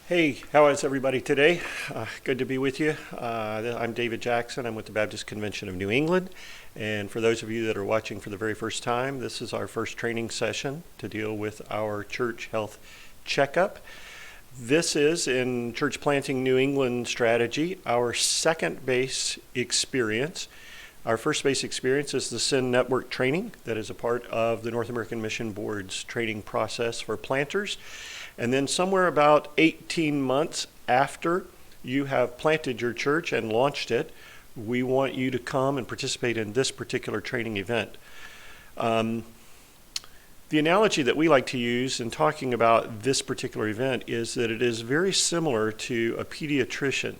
Hey, how is everybody today? Good to be with you. I'm David Jackson. I'm with the Baptist Convention of New England. And for those of you that are watching for the very first time, this is our first training session to deal with our Church Health Checkup. This is, in Church Planting New England strategy, our second base experience. Our first base experience is the SIN Network training that is a part of the North American Mission Board's training process for planters. And then somewhere about 18 months after you have planted your church and launched it, we want you to come and participate in this particular training event. The analogy that we like to use in talking about this particular event is that it is very similar to a pediatrician.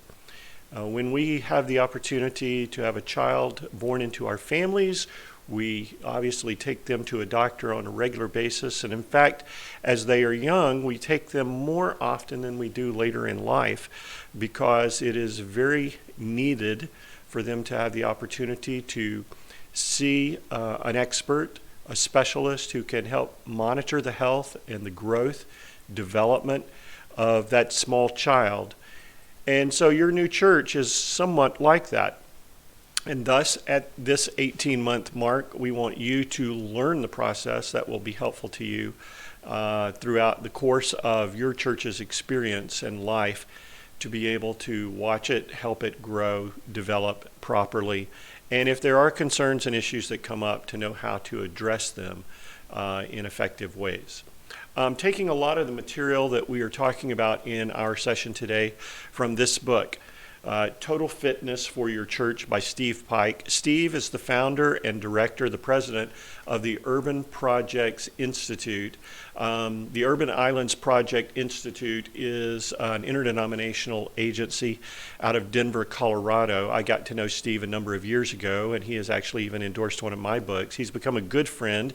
When we have the opportunity to have a child born into our families, we obviously take them to a doctor on a regular basis. And in fact, as they are young, we take them more often than we do later in life because it is very needed for them to have the opportunity to see an expert, a specialist who can help monitor the health and the growth, development of that small child. And so your new church is somewhat like that. And thus, at this 18-month mark, we want you to learn the process that will be helpful to you throughout the course of your church's experience and life to be able to watch it, help it grow, develop properly. And if there are concerns and issues that come up, to know how to address them in effective ways. Taking a lot of the material that we are talking about in our session today from this book, Total Fitness for Your Church by Steve Pike. Steve is the founder and director, the president of the Urban Projects Institute. The Urban Islands Project Institute is an interdenominational agency out of Denver, Colorado. I got to know Steve a number of years ago, and he has actually even endorsed one of my books. He's become a good friend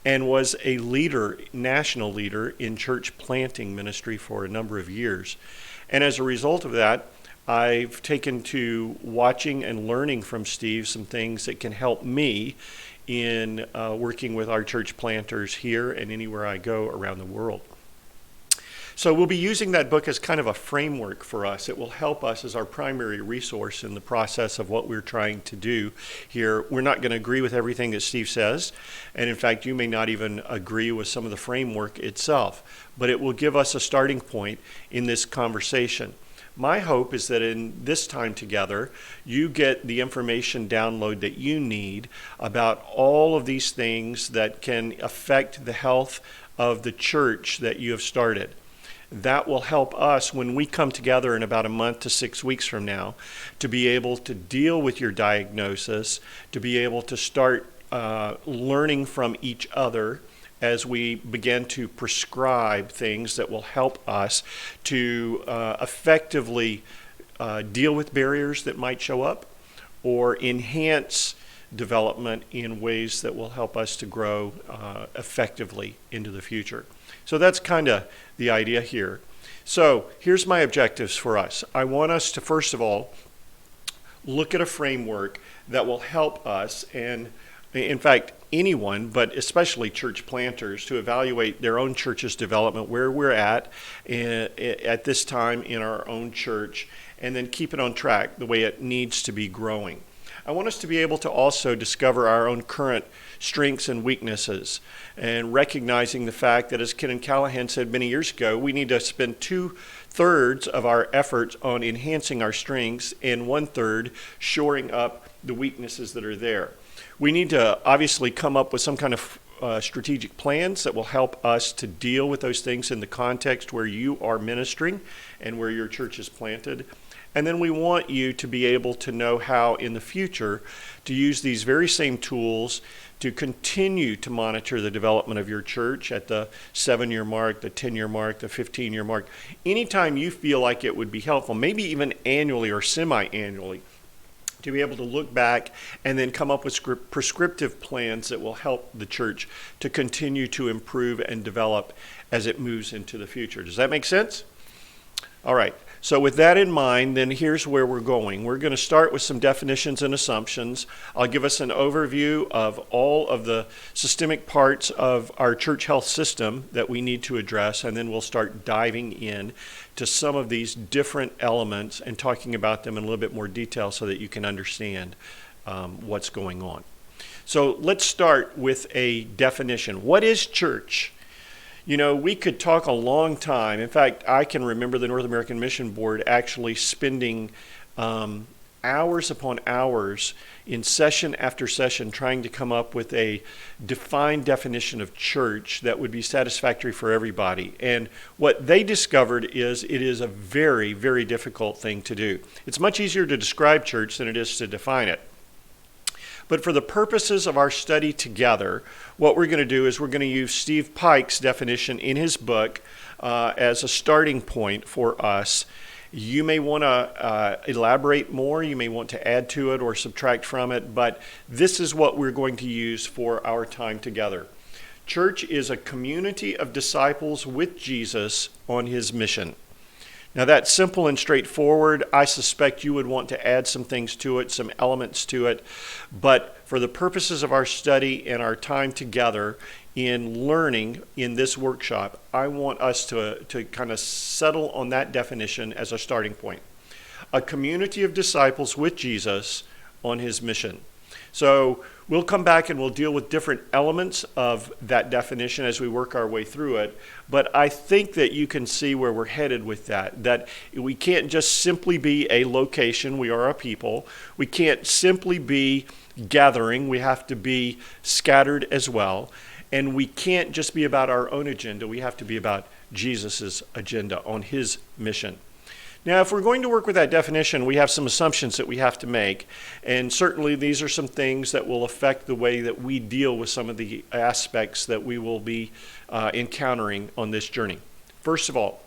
and was a leader, national leader in church planting ministry for a number of years. And as a result of that, I've taken to watching and learning from Steve some things that can help me in working with our church planters here and anywhere I go around the world. So we'll be using that book as kind of a framework for us. It will help us as our primary resource in the process of what we're trying to do here. We're not going to agree with everything that Steve says, and in fact, you may not even agree with some of the framework itself, but it will give us a starting point in this conversation. My hope is that in this time together, you get the information download that you need about all of these things that can affect the health of the church that you have started. That will help us when we come together in about a month to 6 weeks from now to be able to deal with your diagnosis, to be able to start learning from each other as we begin to prescribe things that will help us to effectively deal with barriers that might show up or enhance development in ways that will help us to grow effectively into the future. So that's kind of the idea here. So here's my objectives for us. I want us to, first of all, look at a framework that will help us, and in fact, anyone, but especially church planters, to evaluate their own church's development, where we're at this time in our own church, and then keep it on track the way it needs to be growing. I want us to be able to also discover our own current strengths and weaknesses, and recognizing the fact that, as Ken Callahan said many years ago, we need to spend 2/3 of our efforts on enhancing our strengths and 1/3 shoring up the weaknesses that are there. We need to obviously come up with some kind of strategic plans that will help us to deal with those things in the context where you are ministering and where your church is planted. And then we want you to be able to know how in the future to use these very same tools to continue to monitor the development of your church at the 7-year mark, the 10-year mark, the 15-year mark. Anytime you feel like it would be helpful, maybe even annually or semi-annually, to be able to look back and then come up with prescriptive plans that will help the church to continue to improve and develop as it moves into the future. Does that make sense? All right. So with that in mind, then here's where we're going. We're going to start with some definitions and assumptions. I'll give us an overview of all of the systemic parts of our church health system that we need to address, and then we'll start diving in to some of these different elements and talking about them in a little bit more detail so that you can understand what's going on. So let's start with a definition. What is church? You know, we could talk a long time. In fact, I can remember the North American Mission Board actually spending hours upon hours in session after session trying to come up with a defined definition of church that would be satisfactory for everybody. And what they discovered is it is a very, very difficult thing to do. It's much easier to describe church than it is to define it. But for the purposes of our study together, what we're going to do is we're going to use Steve Pike's definition in his book as a starting point for us. You may want to elaborate more, you may want to add to it or subtract from it, but this is what we're going to use for our time together. Church is a community of disciples with Jesus on his mission. Now that's simple and straightforward. I suspect you would want to add some things to it, some elements to it. But for the purposes of our study and our time together in learning in this workshop, I want us to kind of settle on that definition as a starting point. A community of disciples with Jesus on his mission. So we'll come back and we'll deal with different elements of that definition as we work our way through it. But I think that you can see where we're headed with that we can't just simply be a location. We are a people. We can't simply be gathering. We have to be scattered as well. And we can't just be about our own agenda. We have to be about Jesus's agenda on his mission. Now, if we're going to work with that definition, we have some assumptions that we have to make, and certainly these are some things that will affect the way that we deal with some of the aspects that we will be encountering on this journey. First of all,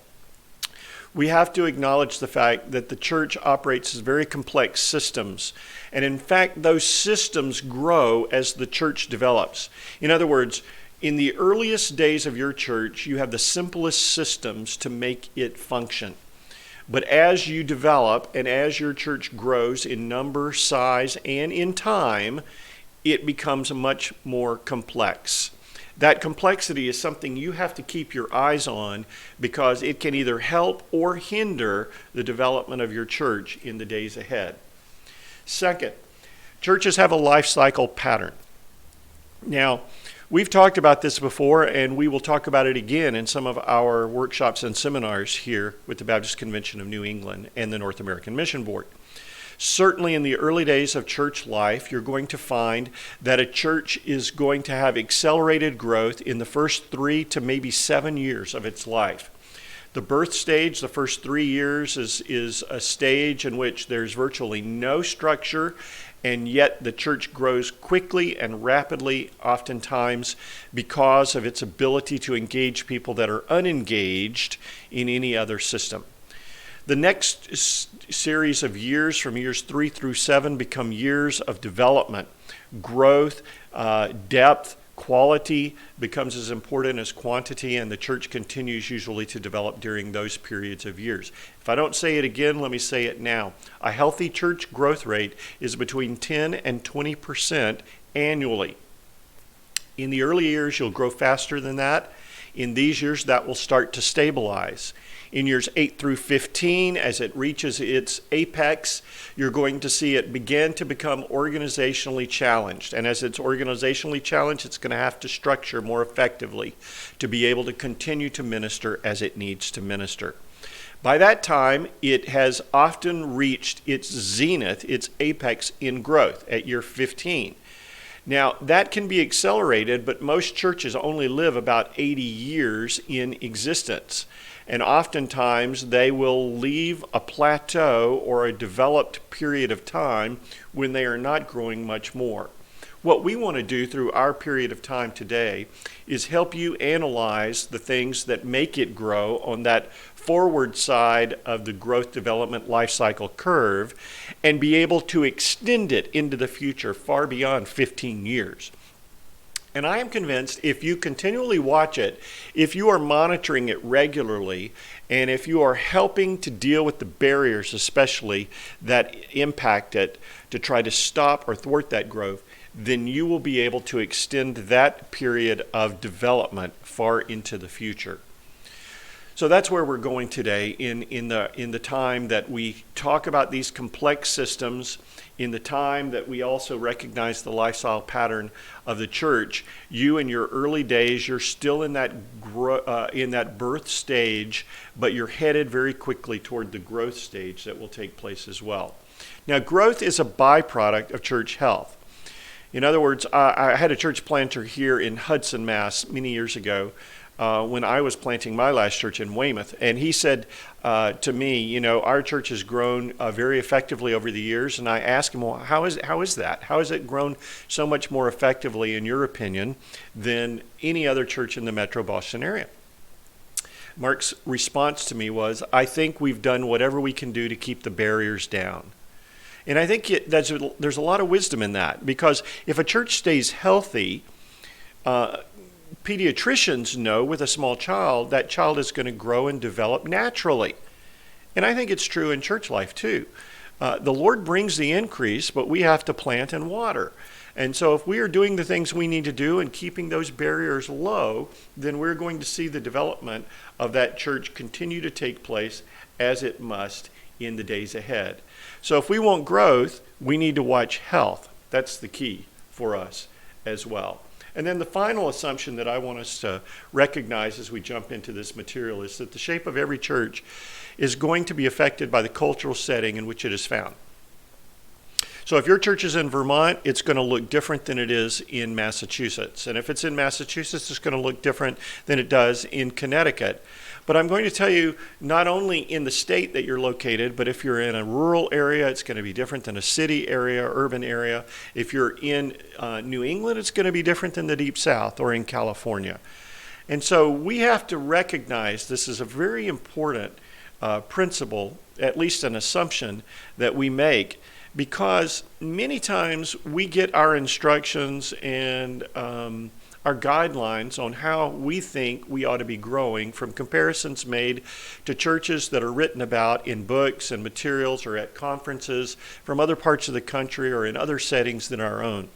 we have to acknowledge the fact that the church operates as very complex systems, and in fact, those systems grow as the church develops. In other words, in the earliest days of your church, you have the simplest systems to make it function. But as you develop and as your church grows in number, size, and in time, it becomes much more complex. That complexity is something you have to keep your eyes on because it can either help or hinder the development of your church in the days ahead. Second, churches have a life cycle pattern. Now, we've talked about this before, and we will talk about it again in some of our workshops and seminars here with the Baptist Convention of New England and the North American Mission Board. Certainly in the early days of church life, you're going to find that a church is going to have accelerated growth in the first 3 to maybe 7 years of its life. The birth stage, the first 3 years, is a stage in which there's virtually no structure, and yet the church grows quickly and rapidly, oftentimes because of its ability to engage people that are unengaged in any other system. The next series of years, from years 3 through 7, become years of development, growth, depth. Quality becomes as important as quantity, and the church continues usually to develop during those periods of years. If I don't say it again, let me say it now. A healthy church growth rate is between 10 and 20% annually. In the early years, you'll grow faster than that. In these years, that will start to stabilize. In years 8 through 15, as it reaches its apex, you're going to see it begin to become organizationally challenged. And as it's organizationally challenged, it's going to have to structure more effectively to be able to continue to minister as it needs to minister. By that time, it has often reached its zenith, its apex in growth at year 15. Now, that can be accelerated, but most churches only live about 80 years in existence. And oftentimes they will leave a plateau or a developed period of time when they are not growing much more. What we want to do through our period of time today is help you analyze the things that make it grow on that forward side of the growth development life cycle curve and be able to extend it into the future far beyond 15 years. And I am convinced if you continually watch it, if you are monitoring it regularly, and if you are helping to deal with the barriers especially that impact it to try to stop or thwart that growth, then you will be able to extend that period of development far into the future. So that's where we're going today in the time that we talk about these complex systems, in the time that we also recognize the lifestyle pattern of the church. You in your early days, you're still in that birth stage, but you're headed very quickly toward the growth stage that will take place as well. Now, growth is a byproduct of church health. In other words, I had a church planter here in Hudson, Mass. Many years ago when I was planting my last church in Weymouth. And he said to me, our church has grown very effectively over the years. And I asked him, well, how is that? How has it grown so much more effectively, in your opinion, than any other church in the Metro Boston area? Mark's response to me was, I think we've done whatever we can do to keep the barriers down. And I think there's a lot of wisdom in that, because if a church stays healthy, pediatricians know with a small child, that child is going to grow and develop naturally. And I think it's true in church life too. The Lord brings the increase, but we have to plant and water. And so if we are doing the things we need to do and keeping those barriers low, then we're going to see the development of that church continue to take place as it must in the days ahead. So if we want growth, we need to watch health. That's the key for us as well. And then the final assumption that I want us to recognize as we jump into this material is that the shape of every church is going to be affected by the cultural setting in which it is found. So if your church is in Vermont, it's going to look different than it is in Massachusetts. And if it's in Massachusetts, it's going to look different than it does in Connecticut. But I'm going to tell you, not only in the state that you're located, but if you're in a rural area, it's going to be different than a city area, urban area. If you're in New England, it's going to be different than the Deep South or in California. And so we have to recognize this is a very important principle, at least an assumption that we make, because many times we get our instructions and our guidelines on how we think we ought to be growing from comparisons made to churches that are written about in books and materials or at conferences from other parts of the country or in other settings than our own.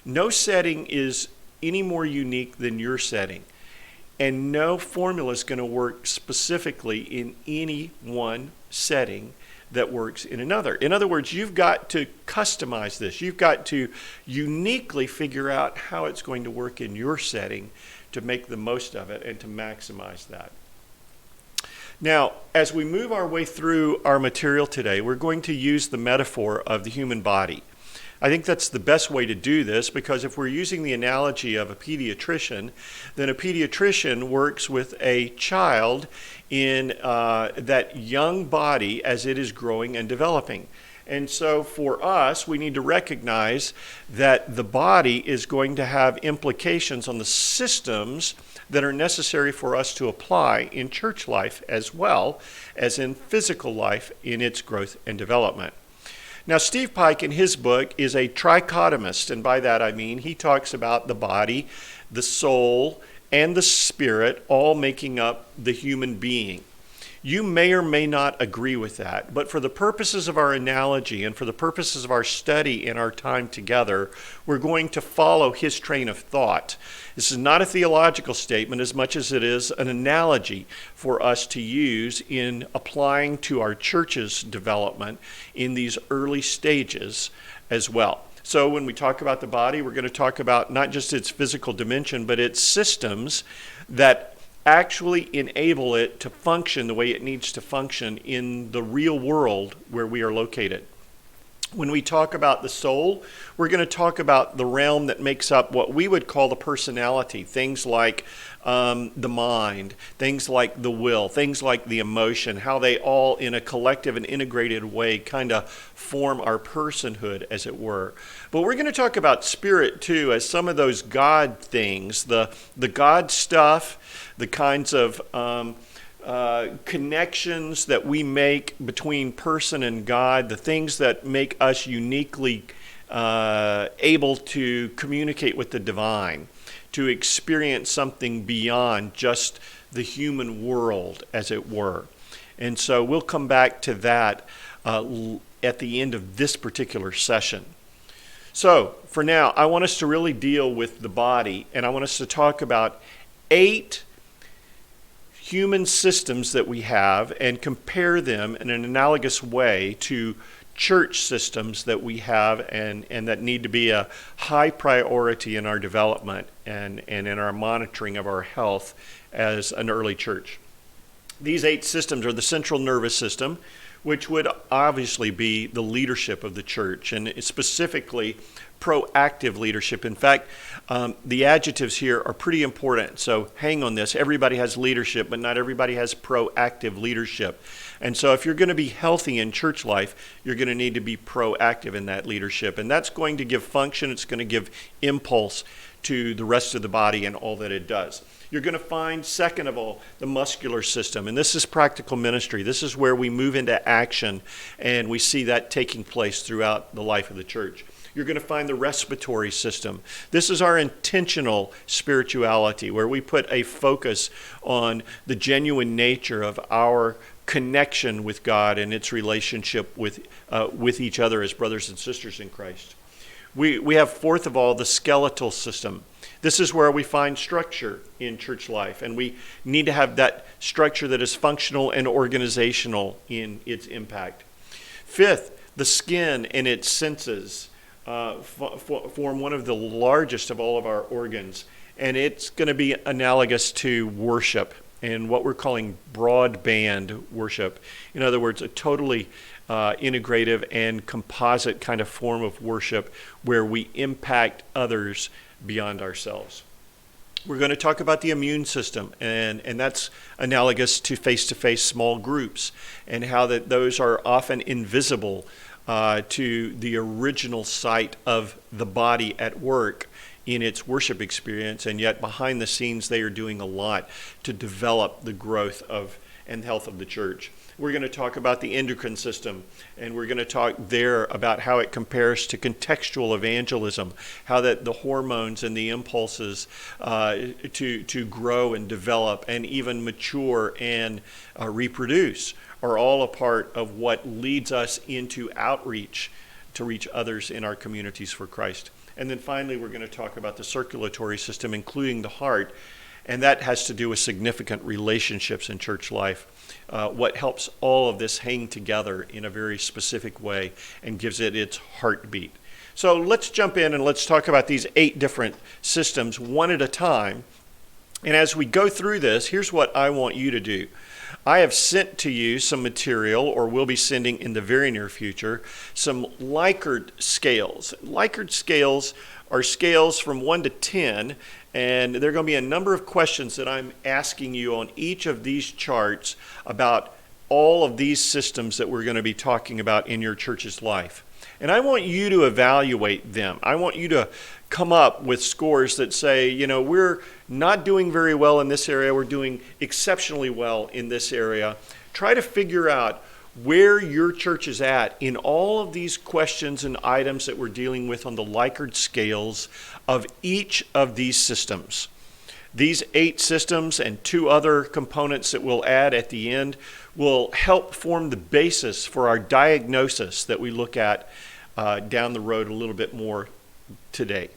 No setting is any more unique than your setting, and no formula is going to work specifically in any one setting that works in another. In other words, you've got to customize this. You've got to uniquely figure out how it's going to work in your setting to make the most of it and to maximize that. Now, as we move our way through our material today, we're going to use the metaphor of the human body. I think that's the best way to do this, because if we're using the analogy of a pediatrician, then a pediatrician works with a child in that young body as it is growing and developing. And so for us, we need to recognize that the body is going to have implications on the systems that are necessary for us to apply in church life as well as in physical life in its growth and development. Now, Steve Pike in his book is a trichotomist, and by that I mean he talks about the body, the soul, and the spirit all making up the human being. You may or may not agree with that, but for the purposes of our analogy and for the purposes of our study and our time together, we're going to follow his train of thought. This is not a theological statement as much as it is an analogy for us to use in applying to our church's development in these early stages as well. So when we talk about the body, we're going to talk about not just its physical dimension, but its systems that actually enable it to function the way it needs to function in the real world where we are located. When we talk about the soul, we're going to talk about the realm that makes up what we would call the personality, things like the mind, things like the will, things like the emotion, how they all in a collective and integrated way kind of form our personhood, as it were. But we're going to talk about spirit too, as some of those God things, the God stuff, the kinds of connections that we make between person and God, the things that make us uniquely able to communicate with the divine, to experience something beyond just the human world, as it were. And so we'll come back to that at the end of this particular session. So for now, I want us to really deal with the body, and I want us to talk about 8 human systems that we have and compare them in an analogous way to church systems that we have and that need to be a high priority in our development and in our monitoring of our health as an early church. These 8 systems are the central nervous system, which would obviously be the leadership of the church, and specifically proactive leadership. In fact, the adjectives here are pretty important, so hang on this. Everybody has leadership, but not everybody has proactive leadership. And so if you're going to be healthy in church life, you're going to need to be proactive in that leadership. And that's going to give function, it's going to give impulse to the rest of the body and all that it does. You're going to find, second of all, the muscular system. And this is practical ministry. This is where we move into action, and we see that taking place throughout the life of the church. You're going to find the respiratory system. This is our intentional spirituality, where we put a focus on the genuine nature of our connection with God and its relationship with each other as brothers and sisters in Christ. We have, fourth of all, the skeletal system. This is where we find structure in church life, and we need to have that structure that is functional and organizational in its impact. Fifth, the skin and its senses form one of the largest of all of our organs, and it's going to be analogous to worship and what we're calling broadband worship. In other words, a totally integrative and composite kind of form of worship where we impact others beyond ourselves. We're going to talk about the immune system, and that's analogous to face-to-face small groups and how that those are often invisible to the original site of the body at work in its worship experience, and yet behind the scenes they are doing a lot to develop the growth of and health of the church. We're going to talk about the endocrine system, and we're going to talk there about how it compares to contextual evangelism, how that the hormones and the impulses to grow and develop and even mature and reproduce are all a part of what leads us into outreach to reach others in our communities for Christ. And then finally, we're going to talk about the circulatory system, including the heart, and that has to do with significant relationships in church life. What helps all of this hang together in a very specific way and gives it its heartbeat. So let's jump in and let's talk about these 8 different systems one at a time. And as we go through this, here's what I want you to do. I have sent to you some material, or will be sending in the very near future, some Likert scales. Likert scales are scales from 1 to 10, and there are going to be a number of questions that I'm asking you on each of these charts about all of these systems that we're going to be talking about in your church's life. And I want you to evaluate them. I want you to come up with scores that say, you know, we're not doing very well in this area, we're doing exceptionally well in this area. Try to figure out where your church is at in all of these questions and items that we're dealing with on the Likert scales of each of these systems. These 8 systems and 2 other components that we'll add at the end will help form the basis for our diagnosis that we look at down the road a little bit more today.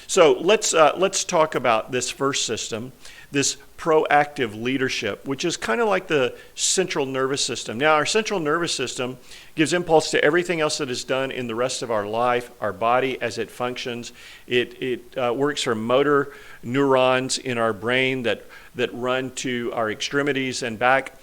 So let's talk about this first system, this proactive leadership, which is kind of like the central nervous system. Now, our central nervous system gives impulse to everything else that is done in the rest of our life, our body as it functions. It works from motor neurons in our brain that run to our extremities and back.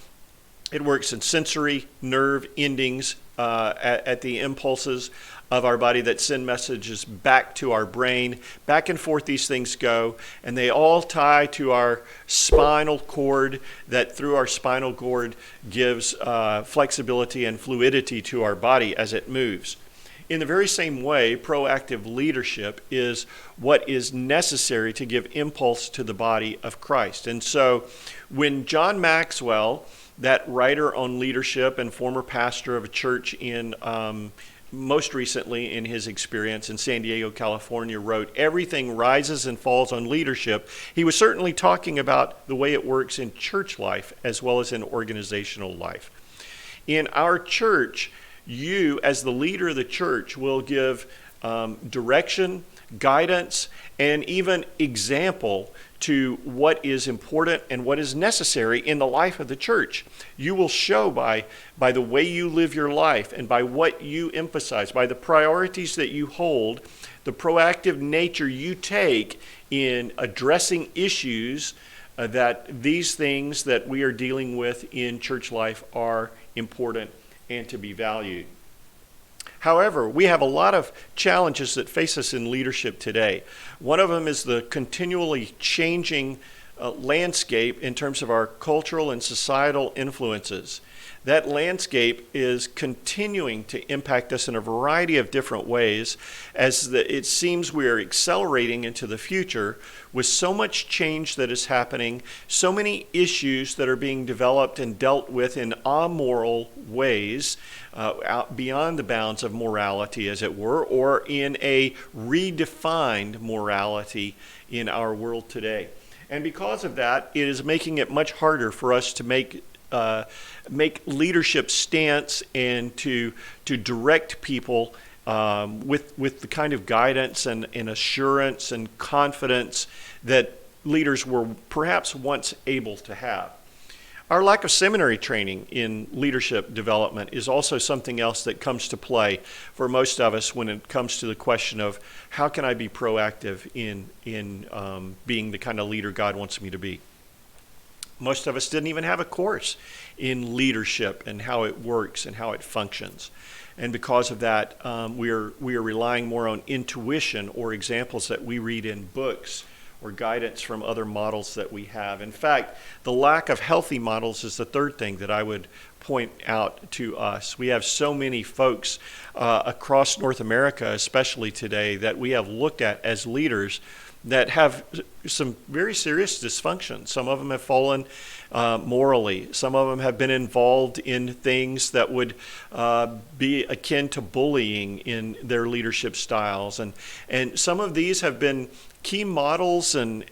It works in sensory nerve endings at the impulses of our body that send messages back to our brain. Back and forth these things go, and they all tie to our spinal cord that through our spinal cord gives flexibility and fluidity to our body as it moves. In the very same way, proactive leadership is what is necessary to give impulse to the body of Christ. And so when John Maxwell, that writer on leadership and former pastor of a church in most recently in his experience in San Diego, California, wrote, "Everything rises and falls on leadership." He was certainly talking about the way it works in church life as well as in organizational life. In our church, you, as the leader of the church, will give direction, guidance, and even example to what is important and what is necessary in the life of the church. You will show by the way you live your life and by what you emphasize, by the priorities that you hold, the proactive nature you take in addressing issues, that these things that we are dealing with in church life are important and to be valued. However, we have a lot of challenges that face us in leadership today. One of them is the continually changing landscape in terms of our cultural and societal influences. That landscape is continuing to impact us in a variety of different ways as it seems we are accelerating into the future with so much change that is happening, so many issues that are being developed and dealt with in amoral ways, out beyond the bounds of morality, as it were, or in a redefined morality in our world today. And because of that, it is making it much harder for us to make leadership stance and to direct people with the kind of guidance and assurance and confidence that leaders were perhaps once able to have. Our lack of seminary training in leadership development is also something else that comes to play for most of us when it comes to the question of how can I be proactive in being the kind of leader God wants me to be. Most of us didn't even have a course in leadership and how it works and how it functions. And because of that, we are relying more on intuition or examples that we read in books or guidance from other models that we have. In fact, the lack of healthy models is the third thing that I would point out to us. We have so many folks across North America, especially today, that we have looked at as leaders that have some very serious dysfunction. Some of them have fallen morally. Some of them have been involved in things that would be akin to bullying in their leadership styles. And some of these have been key models and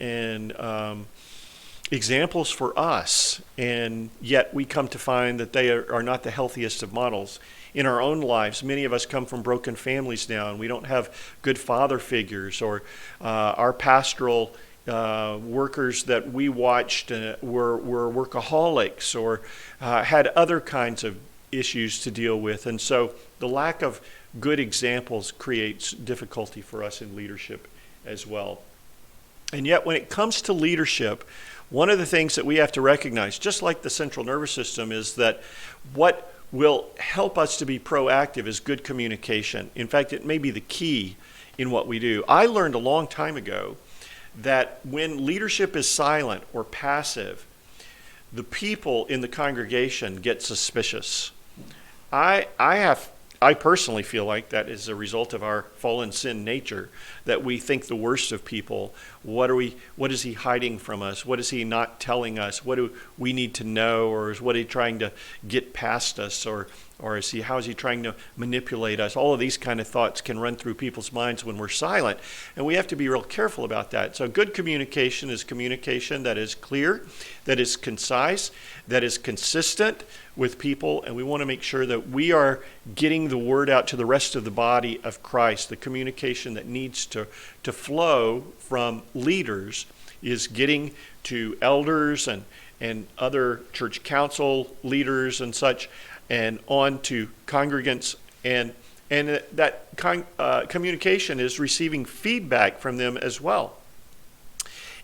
examples for us, and yet we come to find that they are not the healthiest of models. In our own lives, many of us come from broken families now, and we don't have good father figures, or our pastoral workers that we watched were workaholics or had other kinds of issues to deal with. And so the lack of good examples creates difficulty for us in leadership as well. And yet when it comes to leadership, one of the things that we have to recognize, just like the central nervous system, is that what will help us to be proactive is good communication. In fact, it may be the key in what we do. I learned a long time ago that when leadership is silent or passive, the people in the congregation get suspicious. I personally feel like that is a result of our fallen sin nature, that we think the worst of people. What is he hiding from us? What is he not telling us? What do we need to know? Or is what he trying to get past us? Or how is he trying to manipulate us? All of these kind of thoughts can run through people's minds when we're silent, and we have to be real careful about that. So good communication is communication that is clear, that is concise, that is consistent with people, and we want to make sure that we are getting the word out to the rest of the body of Christ. The communication that needs to flow from leaders is getting to elders and other church council leaders and such, and on to congregants, and that communication is receiving feedback from them as well.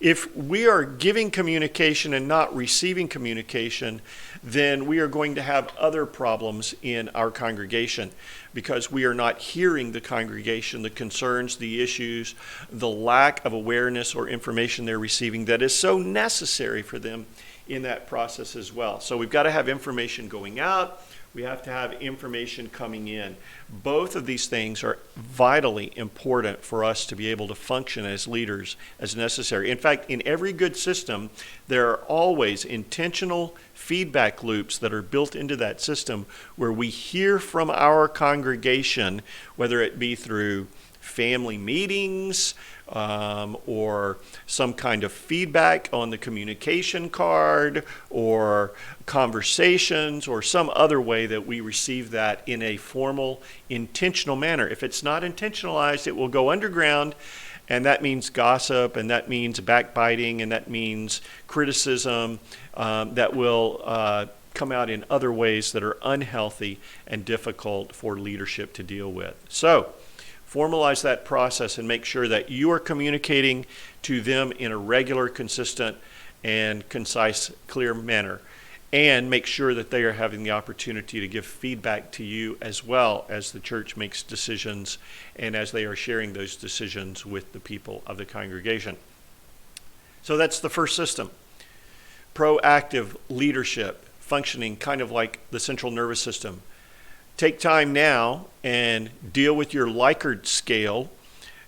If we are giving communication and not receiving communication, then we are going to have other problems in our congregation, because we are not hearing the congregation, the concerns, the issues, the lack of awareness or information they're receiving that is so necessary for them in that process as well. So we've got to have information going out. We have to have information coming in. Both of these things are vitally important for us to be able to function as leaders as necessary. In fact, in every good system, there are always intentional feedback loops that are built into that system where we hear from our congregation, whether it be through family meetings, or some kind of feedback on the communication card, or conversations, or some other way that we receive that in a formal, intentional manner. If it's not intentionalized, it will go underground, and that means gossip, and that means backbiting, and that means criticism that will come out in other ways that are unhealthy and difficult for leadership to deal with. So, formalize that process and make sure that you are communicating to them in a regular, consistent, and concise, clear manner. And make sure that they are having the opportunity to give feedback to you as well as the church makes decisions and as they are sharing those decisions with the people of the congregation. So that's the first system. Proactive leadership, functioning kind of like the central nervous system. Take time now and deal with your Likert scale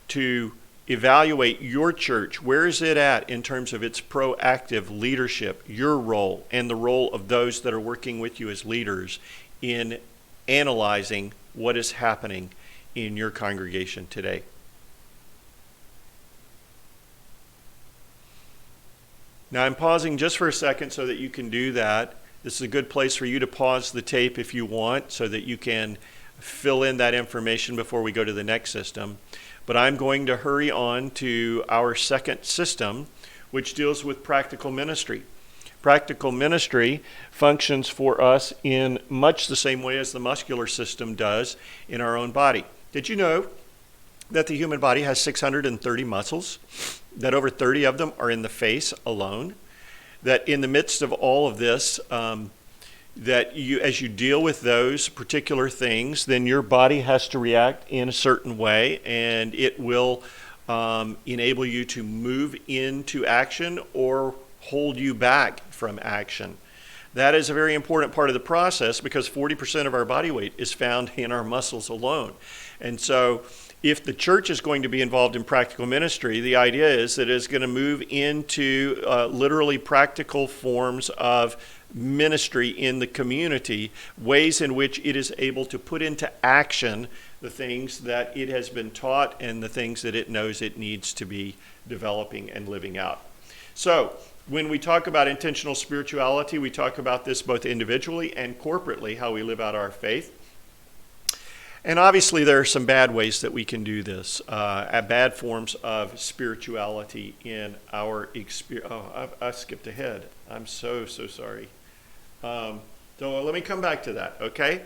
to evaluate your church. Where is it at in terms of its proactive leadership, your role, and the role of those that are working with you as leaders in analyzing what is happening in your congregation today? Now I'm pausing just for a second so that you can do that. This is a good place for you to pause the tape if you want so that you can fill in that information before we go to the next system. But I'm going to hurry on to our second system, which deals with practical ministry. Practical ministry functions for us in much the same way as the muscular system does in our own body. Did you know that the human body has 630 muscles, that over 30 of them are in the face alone? That in the midst of all of this, that you, as you deal with those particular things, then your body has to react in a certain way, and it will enable you to move into action or hold you back from action. That is a very important part of the process because 40% of our body weight is found in our muscles alone. And so if the church is going to be involved in practical ministry, the idea is that it's going to move into literally practical forms of ministry in the community, ways in which it is able to put into action the things that it has been taught and the things that it knows it needs to be developing and living out. So, when we talk about intentional spirituality, we talk about this both individually and corporately, how we live out our faith. And obviously there are some bad ways that we can do this, bad forms of spirituality in our experience. Oh, I skipped ahead. I'm so sorry. So let me come back to that, okay?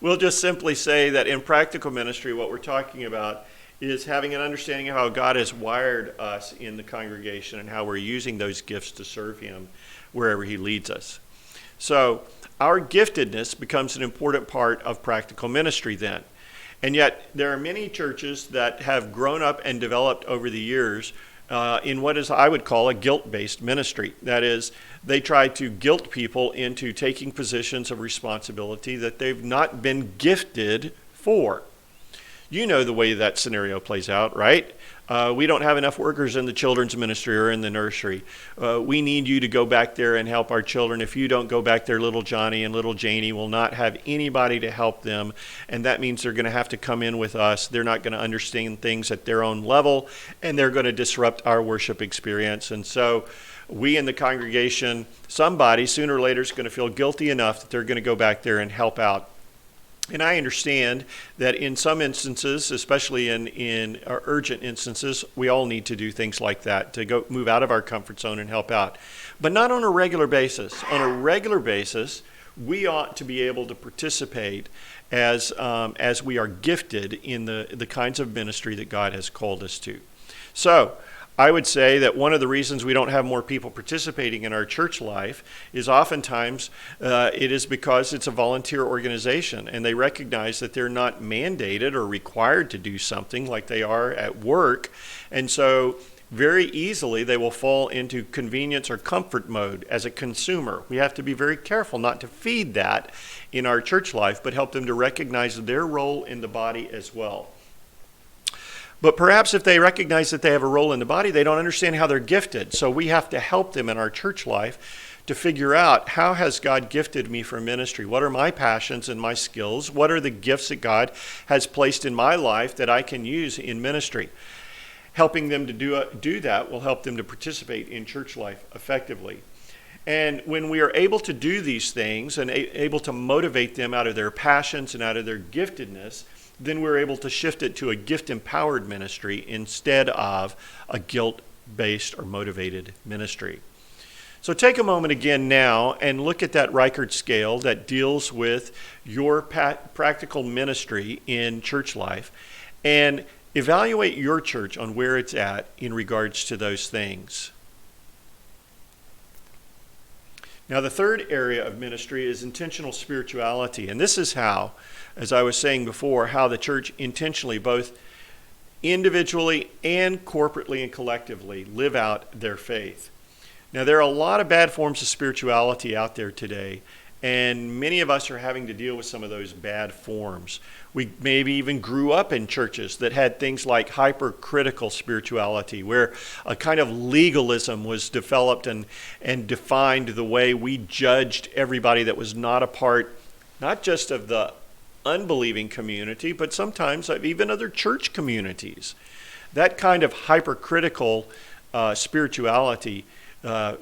We'll just simply say that in practical ministry, what we're talking about is having an understanding of how God has wired us in the congregation and how we're using those gifts to serve Him wherever He leads us. So our giftedness becomes an important part of practical ministry then. And yet there are many churches that have grown up and developed over the years in what is I would call a guilt-based ministry. That is, they try to guilt people into taking positions of responsibility that they've not been gifted for. You know the way that scenario plays out, right? We don't have enough workers in the children's ministry or in the nursery. We need you to go back there and help our children. If you don't go back there, little Johnny and little Janie will not have anybody to help them. And that means they're going to have to come in with us. They're not going to understand things at their own level, and they're going to disrupt our worship experience. And so we in the congregation, somebody sooner or later is going to feel guilty enough that they're going to go back there and help out. And I understand that in some instances, especially in urgent instances, we all need to do things like that, to go move out of our comfort zone and help out. But not on a regular basis. On a regular basis, we ought to be able to participate as we are gifted in the kinds of ministry that God has called us to. So, I would say that one of the reasons we don't have more people participating in our church life is oftentimes it is because it's a volunteer organization and they recognize that they're not mandated or required to do something like they are at work. And so very easily they will fall into convenience or comfort mode as a consumer. We have to be very careful not to feed that in our church life, but help them to recognize their role in the body as well. But perhaps if they recognize that they have a role in the body, they don't understand how they're gifted. So we have to help them in our church life to figure out, how has God gifted me for ministry? What are my passions and my skills? What are the gifts that God has placed in my life that I can use in ministry? Helping them to do that will help them to participate in church life effectively. And when we are able to do these things and able to motivate them out of their passions and out of their giftedness, then we're able to shift it to a gift-empowered ministry instead of a guilt-based or motivated ministry. So take a moment again now and look at that Rickert scale that deals with your practical ministry in church life, and evaluate your church on where it's at in regards to those things. Now, the third area of ministry is intentional spirituality. And this is how, as I was saying before, how the church intentionally, both individually and corporately and collectively, live out their faith. Now, there are a lot of bad forms of spirituality out there today, and many of us are having to deal with some of those bad forms. We maybe even grew up in churches that had things like hypercritical spirituality, where a kind of legalism was developed and defined the way we judged everybody that was not a part, not just of the unbelieving community, but sometimes of even other church communities. That kind of hypercritical spirituality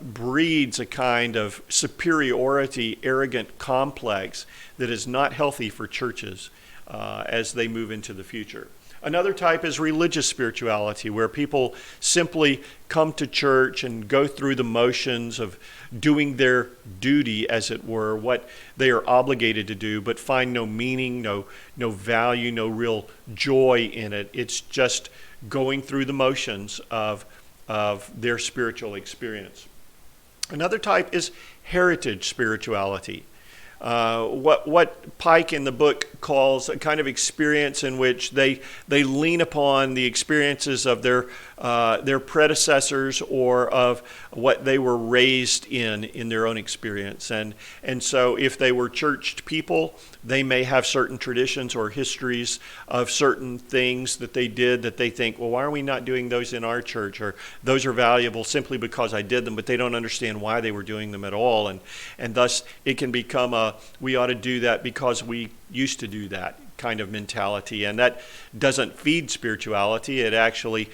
breeds a kind of superiority, arrogant complex that is not healthy for churches as they move into the future. Another type is religious spirituality, where people simply come to church and go through the motions of doing their duty, as it were, what they are obligated to do, but find no meaning, no value, no real joy in it. It's just going through the motions of their spiritual experience. Another type is heritage spirituality. What Pike in the book calls a kind of experience in which they lean upon the experiences of their predecessors or of what they were raised in their own experience. And so if they were churched people, they may have certain traditions or histories of certain things that they did that they think, well, why are we not doing those in our church? Or those are valuable simply because I did them, but they don't understand why they were doing them at all. And thus it can become we ought to do that because we used to do that kind of mentality. And that doesn't feed spirituality. It actually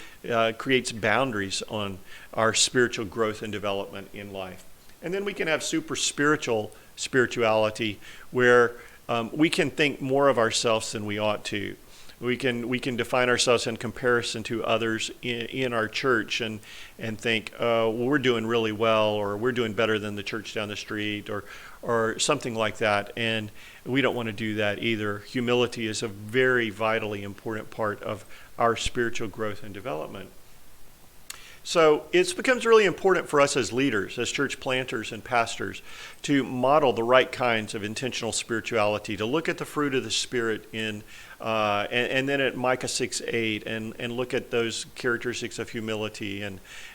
creates boundaries on our spiritual growth and development in life. And then we can have super spiritual spirituality, where we can think more of ourselves than we ought to. We can define ourselves in comparison to others in our church and think, well, we're doing really well, or we're doing better than the church down the street, or something like that. And we don't want to do that either. Humility is a very vitally important part of our spiritual growth and development. So it becomes really important for us as leaders, as church planters and pastors, to model the right kinds of intentional spirituality, to look at the fruit of the Spirit in and then at Micah 6:8 and look at those characteristics of humility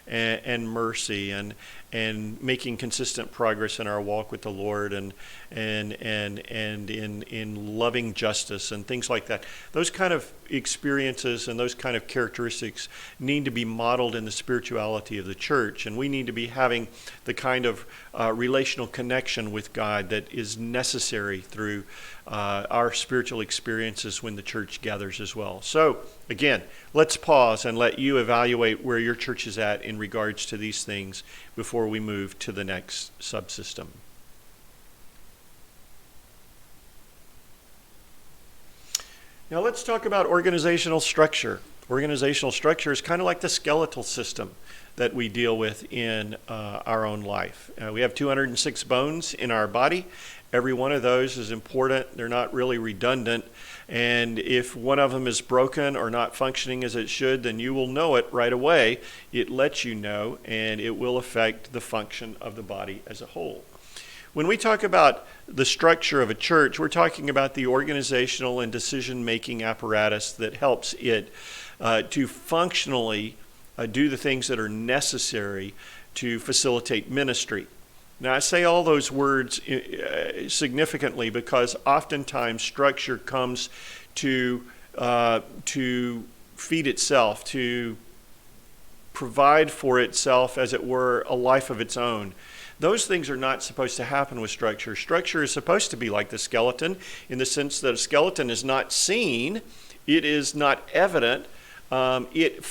and mercy and making consistent progress in our walk with the Lord and in loving justice and things like that. Those kind of experiences and those kind of characteristics need to be modeled in the spirituality of the church, and we need to be having the kind of relational connection with God that is necessary through our spiritual experiences when the church gathers as well. So again, let's pause and let you evaluate where your church is at in regards to these things before we move to the next subsystem. Now let's talk about organizational structure. Organizational structure is kind of like the skeletal system that we deal with in our own life. We have 206 bones in our body. Every one of those is important. They're not really redundant. And if one of them is broken or not functioning as it should, then you will know it right away. It lets you know, and it will affect the function of the body as a whole. When we talk about the structure of a church, we're talking about the organizational and decision-making apparatus that helps it to functionally do the things that are necessary to facilitate ministry. Now, I say all those words significantly because oftentimes structure comes to feed itself, to provide for itself, as it were, a life of its own. Those things are not supposed to happen with structure. Structure is supposed to be like the skeleton in the sense that a skeleton is not seen, it is not evident. It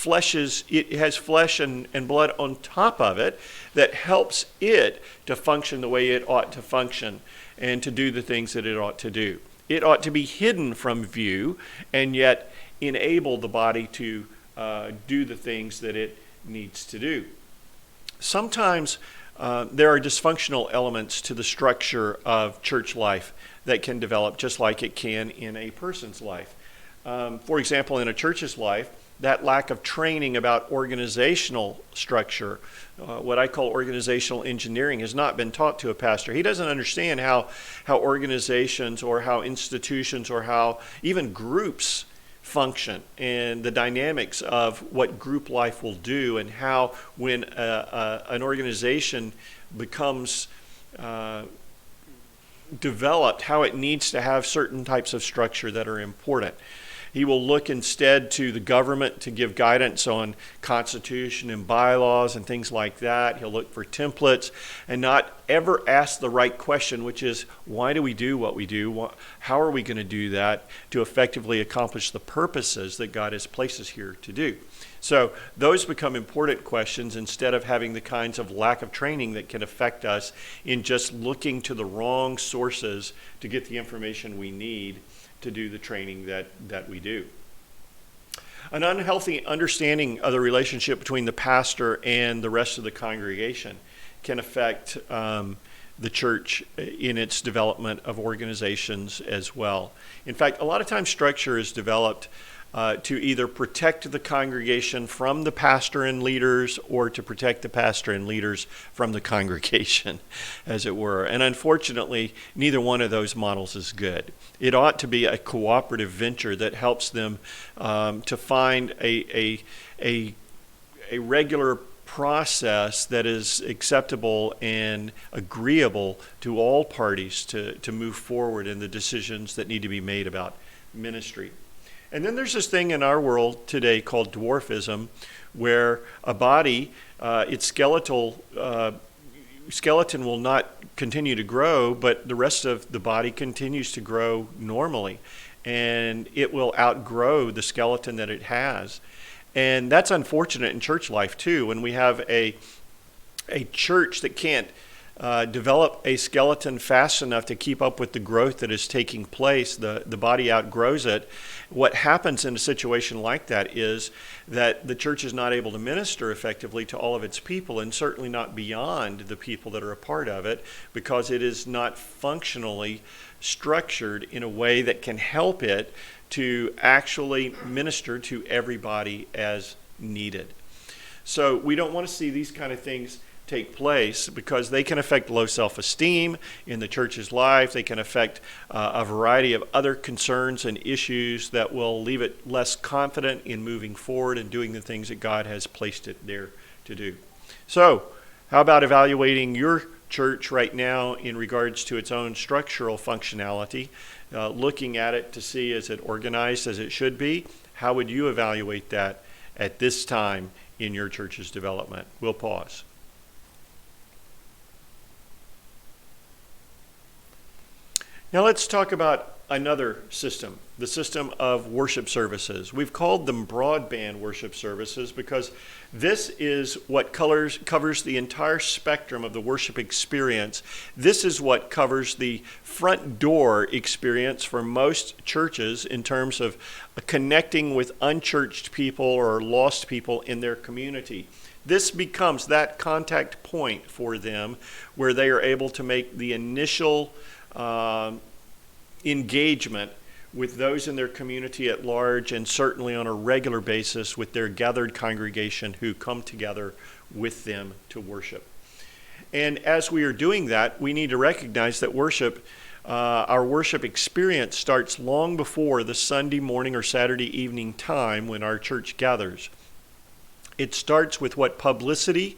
has flesh and blood on top of it that helps it to function the way it ought to function and to do the things that it ought to do. It ought to be hidden from view and yet enable the body to do the things that it needs to do. Sometimes there are dysfunctional elements to the structure of church life that can develop just like it can in a person's life. For example, in a church's life, that lack of training about organizational structure, what I call organizational engineering, has not been taught to a pastor. He doesn't understand how organizations or how institutions or how even groups function and the dynamics of what group life will do, and how when an organization becomes developed, how it needs to have certain types of structure that are important. He will look instead to the government to give guidance on constitution and bylaws and things like that. He'll look for templates and not ever ask the right question, which is, why do we do what we do? How are we going to do that to effectively accomplish the purposes that God has placed us here to do? So those become important questions instead of having the kinds of lack of training that can affect us in just looking to the wrong sources to get the information we need to do the training that we do. An unhealthy understanding of the relationship between the pastor and the rest of the congregation can affect the church in its development of organizations as well. In fact, a lot of times structure is developed to either protect the congregation from the pastor and leaders, or to protect the pastor and leaders from the congregation, as it were. And unfortunately, neither one of those models is good. It ought to be a cooperative venture that helps them to find a regular process that is acceptable and agreeable to all parties to move forward in the decisions that need to be made about ministry. And then there's this thing in our world today called dwarfism, where a body, its skeleton will not continue to grow, but the rest of the body continues to grow normally, and it will outgrow the skeleton that it has. And that's unfortunate in church life too, when we have a church that can't develop a skeleton fast enough to keep up with the growth that is taking place. The body outgrows it. What happens in a situation like that is that the church is not able to minister effectively to all of its people, and certainly not beyond the people that are a part of it, because it is not functionally structured in a way that can help it to actually minister to everybody as needed. So we don't want to see these kind of things take place, because they can affect low self-esteem in the church's life. They can affect a variety of other concerns and issues that will leave it less confident in moving forward and doing the things that God has placed it there to do. So, how about evaluating your church right now in regards to its own structural functionality, looking at it to see, is it organized as it should be? How would you evaluate that at this time in your church's development? We'll pause. Now let's talk about another system, the system of worship services. We've called them broadband worship services because this is what covers the entire spectrum of the worship experience. This is what covers the front door experience for most churches in terms of connecting with unchurched people or lost people in their community. This becomes that contact point for them where they are able to make the initial engagement with those in their community at large, and certainly on a regular basis with their gathered congregation who come together with them to worship. And as we are doing that, we need to recognize that our worship experience starts long before the Sunday morning or Saturday evening time when our church gathers. It starts with what publicity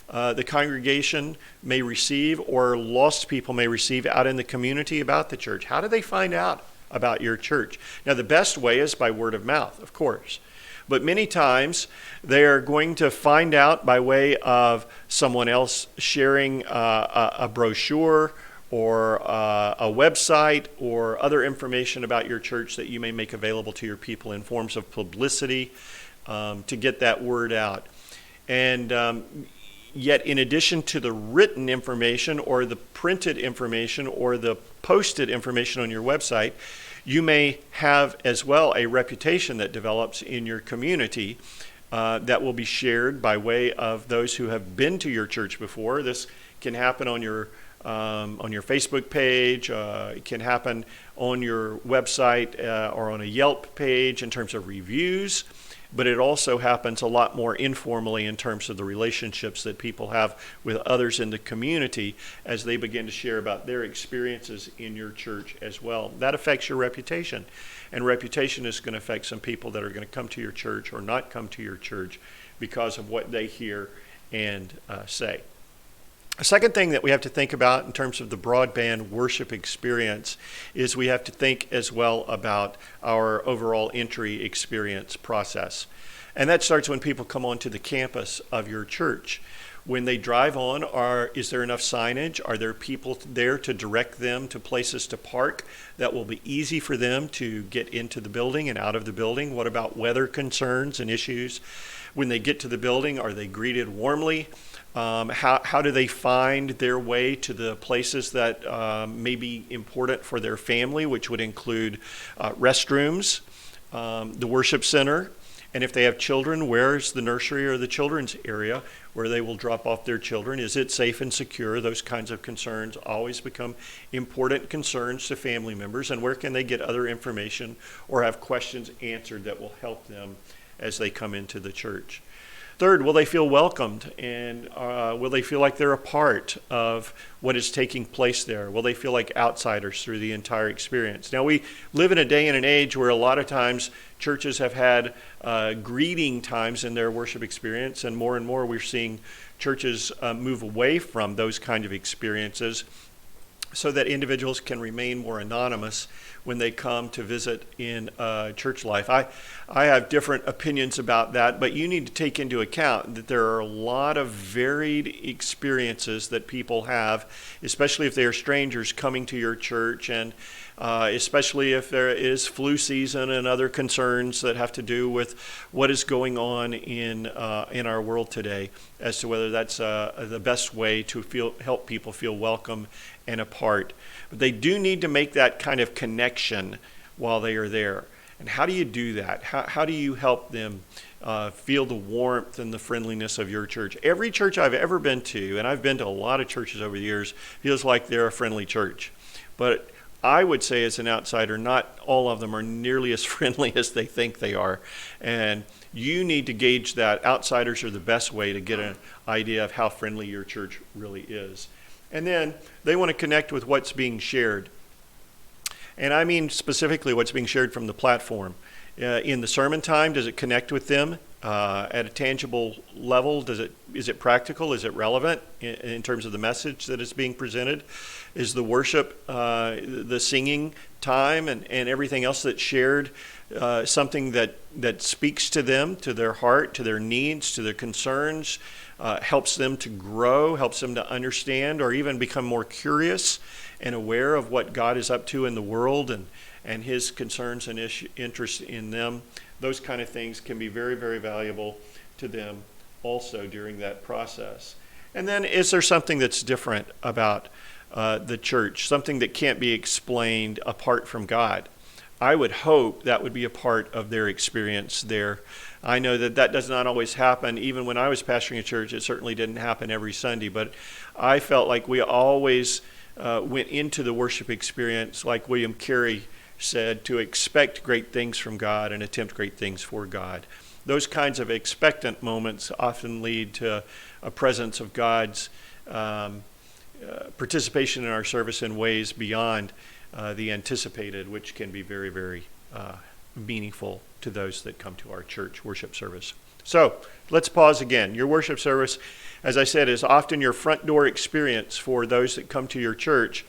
the congregation may receive or lost people may receive out in the community about the church. How do they find out about your church? Now, the best way is by word of mouth, of course. But many times they are going to find out by way of someone else sharing a brochure or a website or other information about your church that you may make available to your people in forms of publicity to get that word out. And yet, in addition to the written information or the printed information or the posted information on your website, you may have as well a reputation that develops in your community that will be shared by way of those who have been to your church before. This can happen on your Facebook page. It can happen on your website or on a Yelp page in terms of reviews. But it also happens a lot more informally in terms of the relationships that people have with others in the community as they begin to share about their experiences in your church as well. That affects your reputation. And reputation is going to affect some people that are going to come to your church or not come to your church because of what they hear and say. A second thing that we have to think about in terms of the broadband worship experience is we have to think as well about our overall entry experience process. And that starts when people come onto the campus of your church. When they drive on, is there enough signage? Are there people there to direct them to places to park that will be easy for them to get into the building and out of the building? What about weather concerns and issues? When they get to the building, are they greeted warmly? How do they find their way to the places that may be important for their family, which would include restrooms, the worship center, and if they have children, where's the nursery or the children's area where they will drop off their children? Is it safe and secure? Those kinds of concerns always become important concerns to family members. And where can they get other information or have questions answered that will help them as they come into the church? Third, will they feel welcomed, and will they feel like they're a part of what is taking place there? Will they feel like outsiders through the entire experience? Now, we live in a day and an age where a lot of times churches have had greeting times in their worship experience, and more we're seeing churches move away from those kind of experiences so that individuals can remain more anonymous when they come to visit in church life. I have different opinions about that, but you need to take into account that there are a lot of varied experiences that people have, especially if they are strangers coming to your church, and especially if there is flu season and other concerns that have to do with what is going on in our world today, as to whether that's the best way to help people feel welcome and a part. But they do need to make that kind of connection while they are there. And how do you do that? How do you help them feel the warmth and the friendliness of your church? Every church I've ever been to, and I've been to a lot of churches over the years, feels like they're a friendly church. But I would say as an outsider, not all of them are nearly as friendly as they think they are. And you need to gauge that. Outsiders are the best way to get an idea of how friendly your church really is. And then they want to connect with what's being shared. And I mean specifically what's being shared from the platform. In the sermon time, does it connect with them at a tangible level? Is it practical? Is it relevant in terms of the message that is being presented? Is the worship, the singing time and everything else that's shared something that speaks to them, to their heart, to their needs, to their concerns, helps them to grow, helps them to understand, or even become more curious and aware of what God is up to in the world and his concerns and interests in them? Those kind of things can be very, very valuable to them also during that process. And then is there something that's different about the church, something that can't be explained apart from God? I would hope that would be a part of their experience there. I know that does not always happen. Even when I was pastoring a church, it certainly didn't happen every Sunday. But I felt like we always went into the worship experience, like William Carey said, to expect great things from God and attempt great things for God. Those kinds of expectant moments often lead to a presence of God's participation in our service in ways beyond the anticipated, which can be very, very meaningful to those that come to our church worship service. So let's pause again. Your worship service, as I said, is often your front door experience for those that come to your church.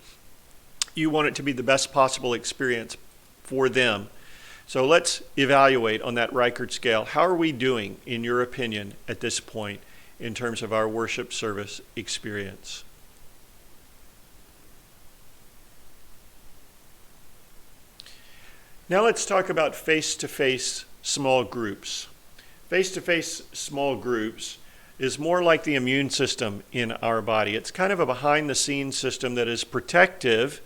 You want it to be the best possible experience for them. So let's evaluate on that Richter scale. How are we doing, in your opinion, at this point in terms of our worship service experience? Now let's talk about face-to-face small groups. Face-to-face small groups is more like the immune system in our body. It's kind of a behind-the-scenes system that is protective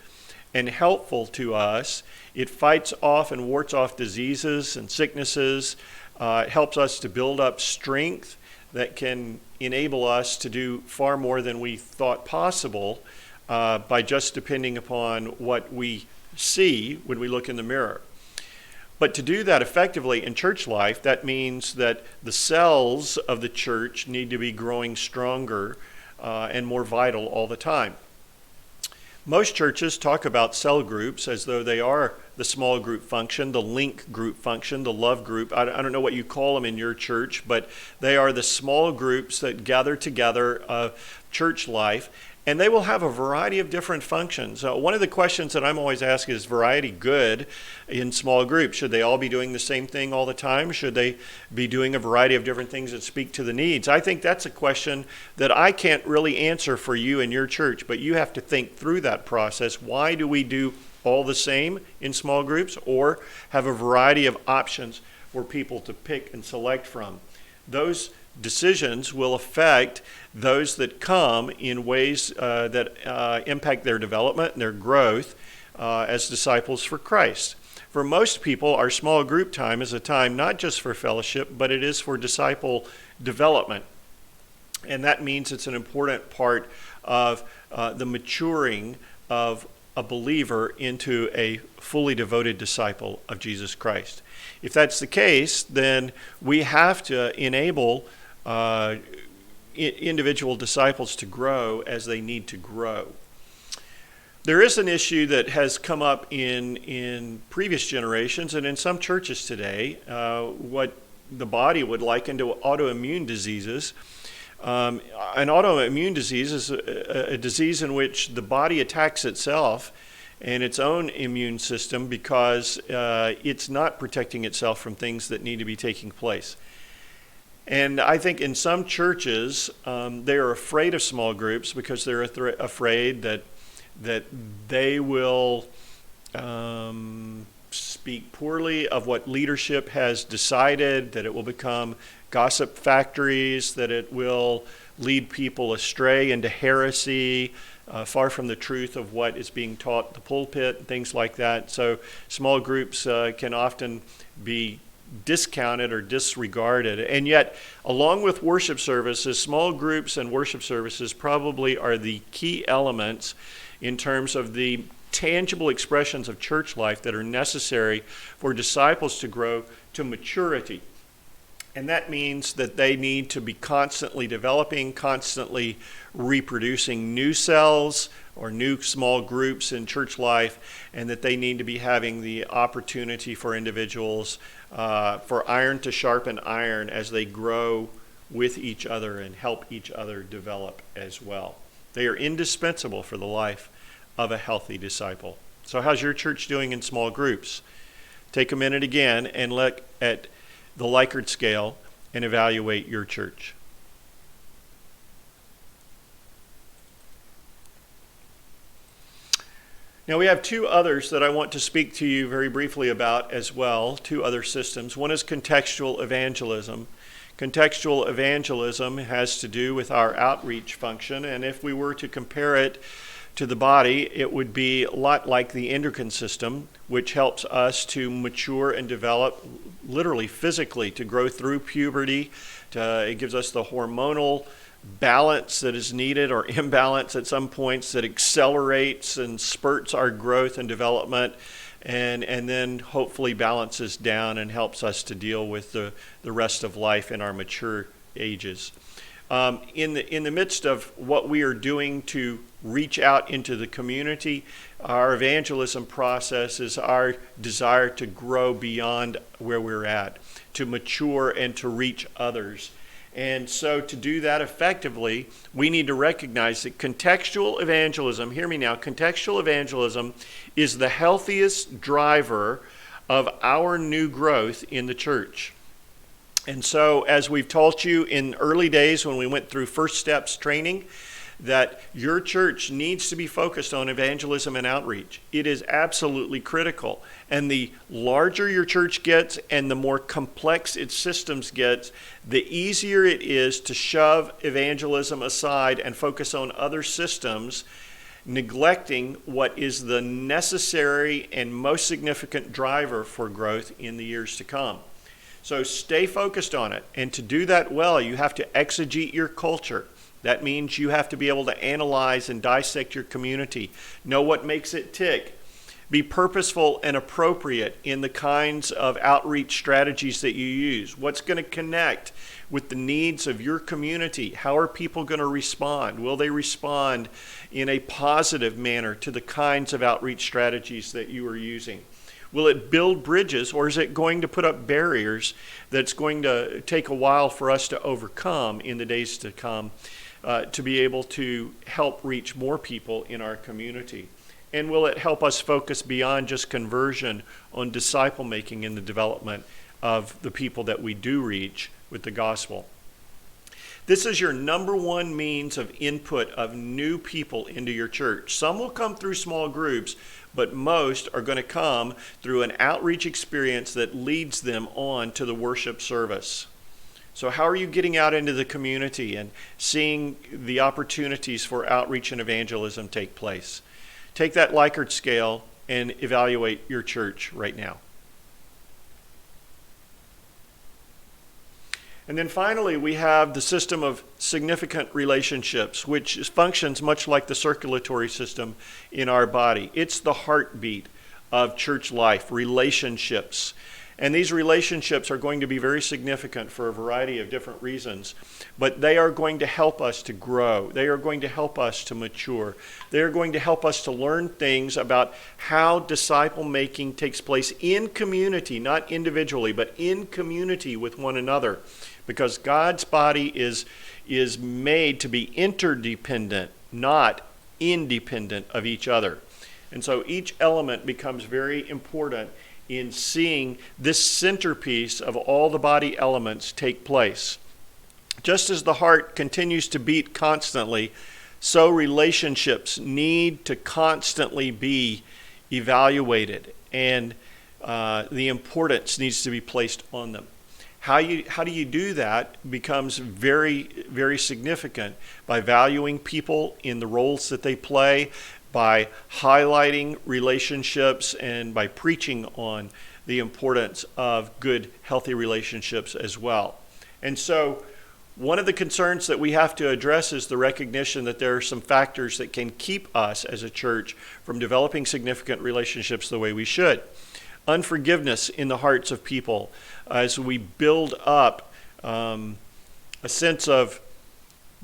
and helpful to us. It fights off and wards off diseases and sicknesses. It helps us to build up strength that can enable us to do far more than we thought possible by just depending upon what we see when we look in the mirror. But to do that effectively in church life, that means that the cells of the church need to be growing stronger and more vital all the time. Most churches talk about cell groups as though they are the small group function, the link group function, the love group. I don't know what you call them in your church, but they are the small groups that gather together church life. And they will have a variety of different functions. One of the questions that I'm always asked is variety good in small groups? Should they all be doing the same thing all the time? Should they be doing a variety of different things that speak to the needs? I think that's a question that I can't really answer for you in your church, but you have to think through that process. Why do we do all the same in small groups or have a variety of options for people to pick and select from? Those decisions will affect those that come in ways that impact their development and their growth as disciples for Christ. For most people, our small group time is a time not just for fellowship, but it is for disciple development. And that means it's an important part of the maturing of a believer into a fully devoted disciple of Jesus Christ. If that's the case, then we have to enable individual disciples to grow as they need to grow. There is an issue that has come up in previous generations and in some churches today, what the body would liken to autoimmune diseases. An autoimmune disease is a disease in which the body attacks itself and its own immune system because it's not protecting itself from things that need to be taking place. And I think in some churches, they are afraid of small groups because they're afraid that they will speak poorly of what leadership has decided, that it will become gossip factories, that it will lead people astray into heresy, far from the truth of what is being taught in the pulpit, things like that. So small groups can often be discounted or disregarded. And yet, along with worship services, small groups and worship services probably are the key elements in terms of the tangible expressions of church life that are necessary for disciples to grow to maturity. And that means that they need to be constantly developing, constantly reproducing new cells or new small groups in church life, and that they need to be having the opportunity for individuals for iron to sharpen iron as they grow with each other and help each other develop as well. They are indispensable for the life of a healthy disciple. So how's your church doing in small groups? Take a minute again and look at the Likert scale and evaluate your church. Now we have two others that I want to speak to you very briefly about as well, two other systems. One is contextual evangelism. Contextual evangelism has to do with our outreach function, and if we were to compare it to the body, it would be a lot like the endocrine system, which helps us to mature and develop literally physically, to grow through puberty. It gives us the hormonal balance that is needed, or imbalance at some points, that accelerates and spurts our growth and development, and then hopefully balances down and helps us to deal with the rest of life in our mature ages. In the midst of what we are doing to reach out into the community, our evangelism process is our desire to grow beyond where we're at, to mature and to reach others. And so to do that effectively, we need to recognize that contextual evangelism, hear me now, contextual evangelism is the healthiest driver of our new growth in the church. And so as we've taught you in early days when we went through First Steps training, that your church needs to be focused on evangelism and outreach. It is absolutely critical. And the larger your church gets and the more complex its systems get, the easier it is to shove evangelism aside and focus on other systems, neglecting what is the necessary and most significant driver for growth in the years to come. So stay focused on it. And to do that well, you have to exegete your culture. That means you have to be able to analyze and dissect your community, know what makes it tick, be purposeful and appropriate in the kinds of outreach strategies that you use. What's going to connect with the needs of your community? How are people going to respond? Will they respond in a positive manner to the kinds of outreach strategies that you are using? Will it build bridges, or is it going to put up barriers that's going to take a while for us to overcome in the days to come? To be able to help reach more people in our community? And will it help us focus beyond just conversion on disciple making in the development of the people that we do reach with the gospel? This is your number one means of input of new people into your church. Some will come through small groups, but most are going to come through an outreach experience that leads them on to the worship service. So how are you getting out into the community and seeing the opportunities for outreach and evangelism take place? Take that Likert scale and evaluate your church right now. And then finally, we have the system of significant relationships, which functions much like the circulatory system in our body. It's the heartbeat of church life, relationships. And these relationships are going to be very significant for a variety of different reasons, but they are going to help us to grow. They are going to help us to mature. They are going to help us to learn things about how disciple making takes place in community, not individually, but in community with one another, because God's body is made to be interdependent, not independent of each other. And so each element becomes very important in seeing this centerpiece of all the body elements take place. Just as the heart continues to beat constantly, so relationships need to constantly be evaluated, and the importance needs to be placed on them. How do you do that becomes very, very significant by valuing people in the roles that they play, by highlighting relationships, and by preaching on the importance of good, healthy relationships as well. And so one of the concerns that we have to address is the recognition that there are some factors that can keep us as a church from developing significant relationships the way we should. Unforgiveness in the hearts of people as we build up a sense of,